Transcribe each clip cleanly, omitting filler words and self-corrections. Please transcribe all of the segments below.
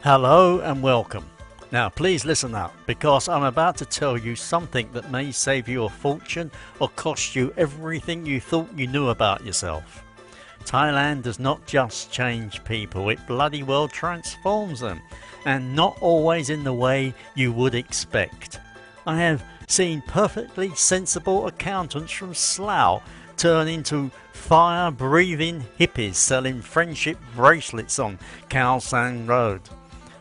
Hello and welcome. Now please listen up, because I'm about to tell you something that may save you a fortune or cost you everything you thought you knew about yourself. Thailand does not just change people, it bloody well transforms them, and not always in the way you would expect. I have seen perfectly sensible accountants from Slough turn into fire-breathing hippies selling friendship bracelets on Khao San Road.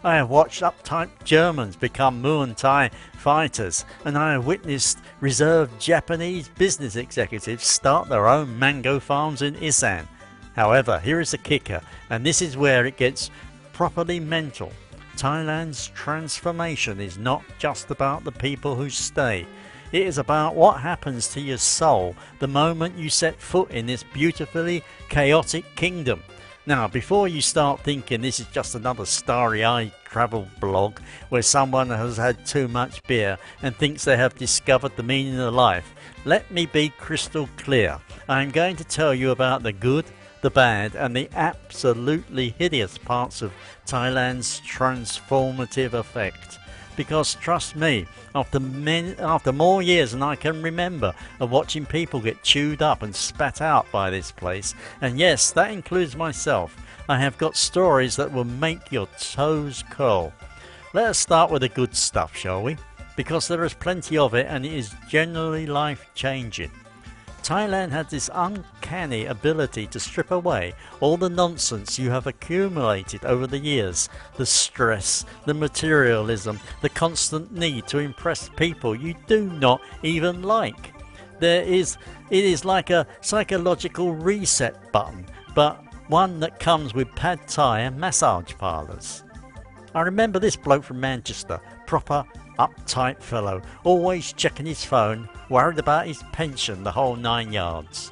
I have watched uptight Germans become Muay Thai fighters, and I have witnessed reserved Japanese business executives start their own mango farms in Isan. However, here is the kicker, and this is where it gets properly mental. Thailand's transformation is not just about the people who stay. It is about what happens to your soul the moment you set foot in this beautifully chaotic kingdom. Now, before you start thinking this is just another starry-eyed travel blog where someone has had too much beer and thinks they have discovered the meaning of life, let me be crystal clear. I am going to tell you about the good, the bad and the absolutely hideous parts of Thailand's transformative effect. Because trust me, after more years than I can remember of watching people get chewed up and spat out by this place, and yes, that includes myself, I have got stories that will make your toes curl. Let us start with the good stuff, shall we? Because there is plenty of it and it is generally life-changing. Thailand has this uncanny ability to strip away all the nonsense you have accumulated over the years, the stress, the materialism, the constant need to impress people you do not even like. It is like a psychological reset button, but one that comes with pad thai and massage parlours. I remember this bloke from Manchester, proper uptight fellow, always checking his phone, worried about his pension, the whole 9 yards.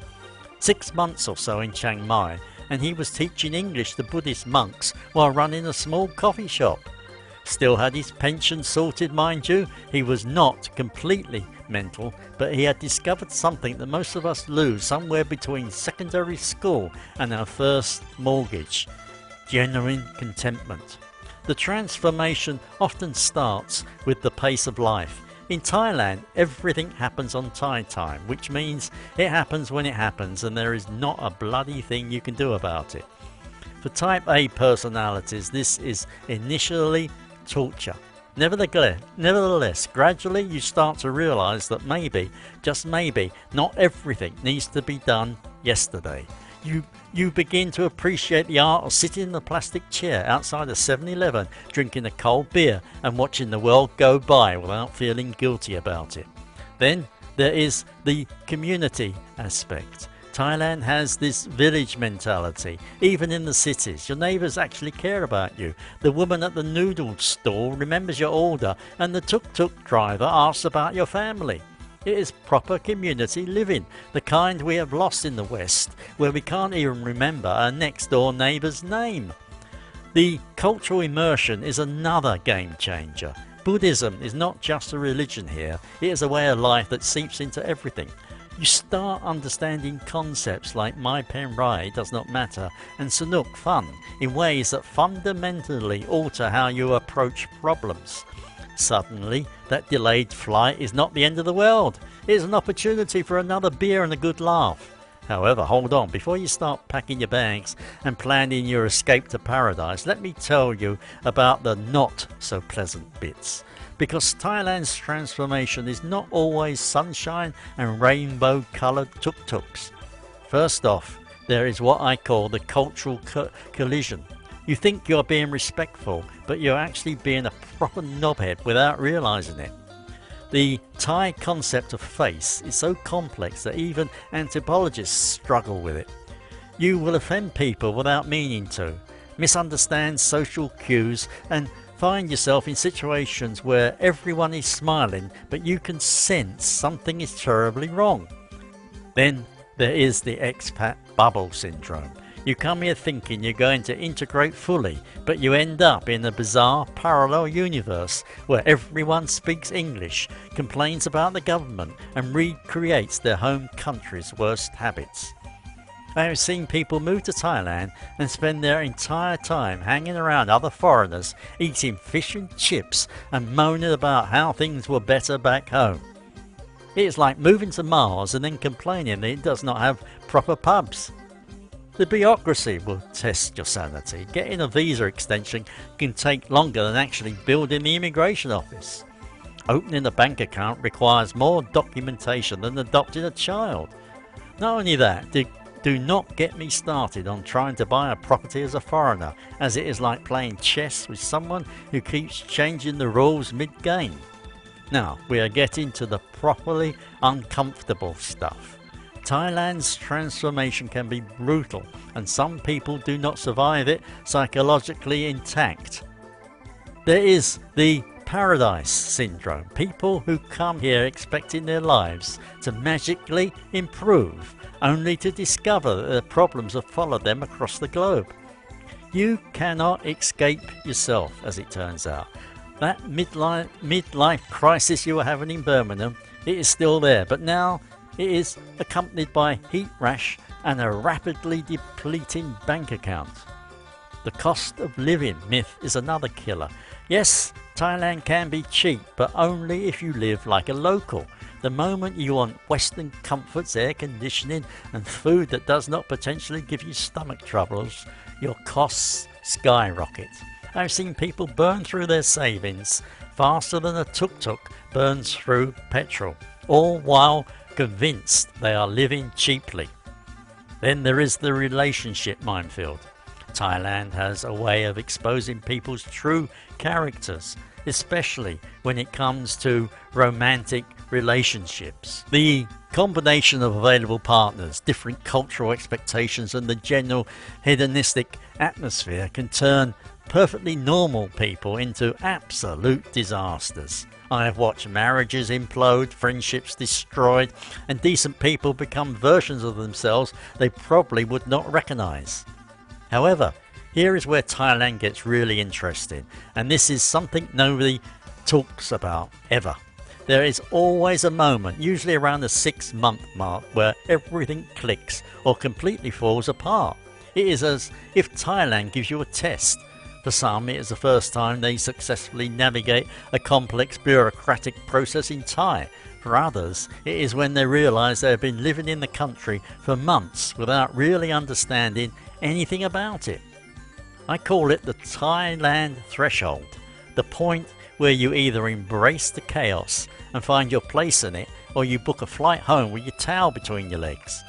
6 months or so in Chiang Mai, and he was teaching English to Buddhist monks while running a small coffee shop. Still had his pension sorted, mind you. He was not completely mental, but he had discovered something that most of us lose somewhere between secondary school and our first mortgage: genuine contentment. The transformation often starts with the pace of life. In Thailand, everything happens on Thai time, which means it happens when it happens and there is not a bloody thing you can do about it. For Type A personalities, this is initially torture. Nevertheless, gradually you start to realise that maybe, just maybe, not everything needs to be done yesterday. You begin to appreciate the art of sitting in a plastic chair outside a 7-Eleven, drinking a cold beer and watching the world go by without feeling guilty about it. Then there is the community aspect. Thailand has this village mentality. Even in the cities, your neighbours actually care about you. The woman at the noodle stall remembers your order, and the tuk-tuk driver asks about your family. It is proper community living, the kind we have lost in the West, where we can't even remember our next door neighbour's name. The cultural immersion is another game changer. Buddhism is not just a religion here, it is a way of life that seeps into everything. You start understanding concepts like my pen rai does not matter and Sanuk fun in ways that fundamentally alter how you approach problems. Suddenly, that delayed flight is not the end of the world. It is an opportunity for another beer and a good laugh. However, hold on, before you start packing your bags and planning your escape to paradise, let me tell you about the not so pleasant bits. Because Thailand's transformation is not always sunshine and rainbow coloured tuk-tuks. First off, there is what I call the cultural collision. You think you're being respectful, but you're actually being a proper knobhead without realising it. The Thai concept of face is so complex that even anthropologists struggle with it. You will offend people without meaning to, misunderstand social cues, and find yourself in situations where everyone is smiling, but you can sense something is terribly wrong. Then there is the expat bubble syndrome. You come here thinking you're going to integrate fully, but you end up in a bizarre parallel universe where everyone speaks English, complains about the government, and recreates their home country's worst habits. I have seen people move to Thailand and spend their entire time hanging around other foreigners, eating fish and chips and moaning about how things were better back home. It is like moving to Mars and then complaining that it does not have proper pubs. The bureaucracy will test your sanity. Getting a visa extension can take longer than actually building the immigration office. Opening a bank account requires more documentation than adopting a child. Not only that, do not get me started on trying to buy a property as a foreigner, as it is like playing chess with someone who keeps changing the rules mid-game. Now, we are getting to the properly uncomfortable stuff. Thailand's transformation can be brutal, and some people do not survive it psychologically intact. There is the paradise syndrome. People who come here expecting their lives to magically improve, only to discover that their problems have followed them across the globe. You cannot escape yourself, as it turns out. That midlife crisis you were having in Birmingham, it is still there, but now it is accompanied by heat rash and a rapidly depleting bank account. The cost of living myth is another killer. Yes, Thailand can be cheap, but only if you live like a local. The moment you want Western comforts, air conditioning and food that does not potentially give you stomach troubles, your costs skyrocket. I've seen people burn through their savings faster than a tuk-tuk burns through petrol, all while convinced they are living cheaply. Then there is the relationship minefield. Thailand has a way of exposing people's true characters, especially when it comes to romantic relationships. The combination of available partners, different cultural expectations and the general hedonistic atmosphere can turn perfectly normal people into absolute disasters. I have watched marriages implode, friendships destroyed, and decent people become versions of themselves they probably would not recognize. However, here is where Thailand gets really interesting, and this is something nobody talks about ever. There is always a moment, usually around the 6-month mark, where everything clicks or completely falls apart. It is as if Thailand gives you a test. For some, it is the first time they successfully navigate a complex bureaucratic process in Thai. For others, it is when they realise they have been living in the country for months without really understanding anything about it. I call it the Thailand threshold, the point where you either embrace the chaos and find your place in it, or you book a flight home with your towel between your legs.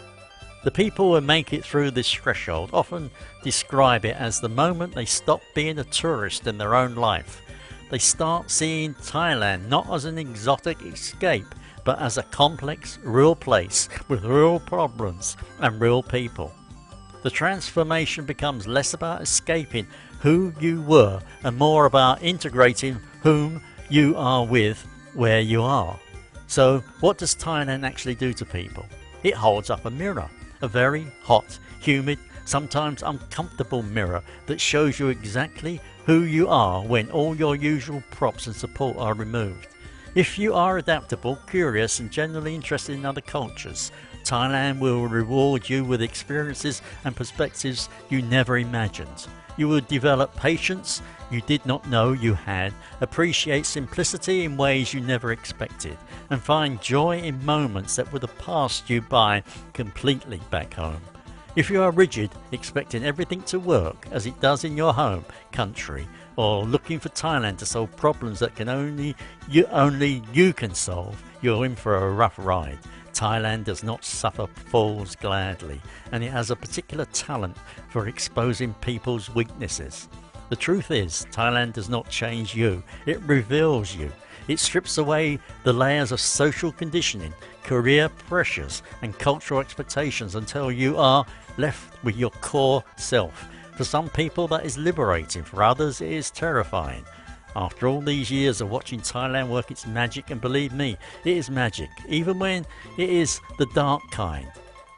The people who make it through this threshold often describe it as the moment they stop being a tourist in their own life. They start seeing Thailand not as an exotic escape, but as a complex, real place with real problems and real people. The transformation becomes less about escaping who you were and more about integrating whom you are with where you are. So what does Thailand actually do to people? It holds up a mirror, a very hot, humid, sometimes uncomfortable mirror that shows you exactly who you are when all your usual props and support are removed. If you are adaptable, curious and generally interested in other cultures, Thailand will reward you with experiences and perspectives you never imagined. You will develop patience you did not know you had, appreciate simplicity in ways you never expected, and find joy in moments that would have passed you by completely back home. If you are rigid, expecting everything to work as it does in your home country, or looking for Thailand to solve problems that can only you can solve, you're in for a rough ride. Thailand does not suffer fools gladly, and it has a particular talent for exposing people's weaknesses. The truth is, Thailand does not change you, it reveals you. It strips away the layers of social conditioning, career pressures and cultural expectations until you are left with your core self. For some people that is liberating, for others it is terrifying. After all these years of watching Thailand work its magic, and believe me, it is magic, even when it is the dark kind,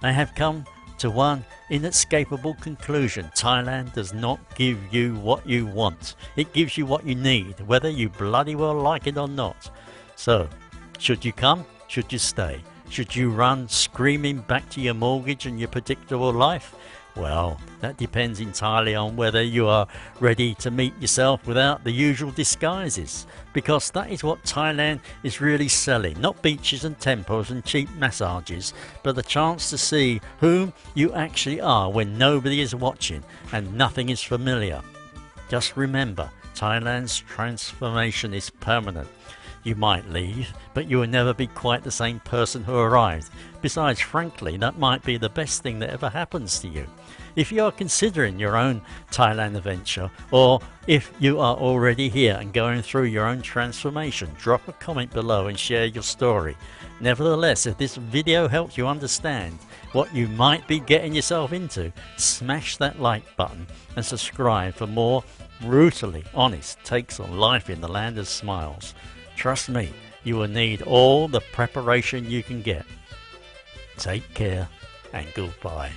I have come to one inescapable conclusion. Thailand does not give you what you want. It gives you what you need, whether you bloody well like it or not. So, should you come? Should you stay? Should you run screaming back to your mortgage and your predictable life? Well, that depends entirely on whether you are ready to meet yourself without the usual disguises, because that is what Thailand is really selling. Not beaches and temples and cheap massages, but the chance to see whom you actually are when nobody is watching and nothing is familiar. Just remember, Thailand's transformation is permanent. You might leave, but you will never be quite the same person who arrived. Besides, frankly, that might be the best thing that ever happens to you. If you are considering your own Thailand adventure, or if you are already here and going through your own transformation, drop a comment below and share your story. Nevertheless, if this video helps you understand what you might be getting yourself into, smash that like button and subscribe for more brutally honest takes on life in the land of smiles. Trust me, you will need all the preparation you can get. Take care and goodbye.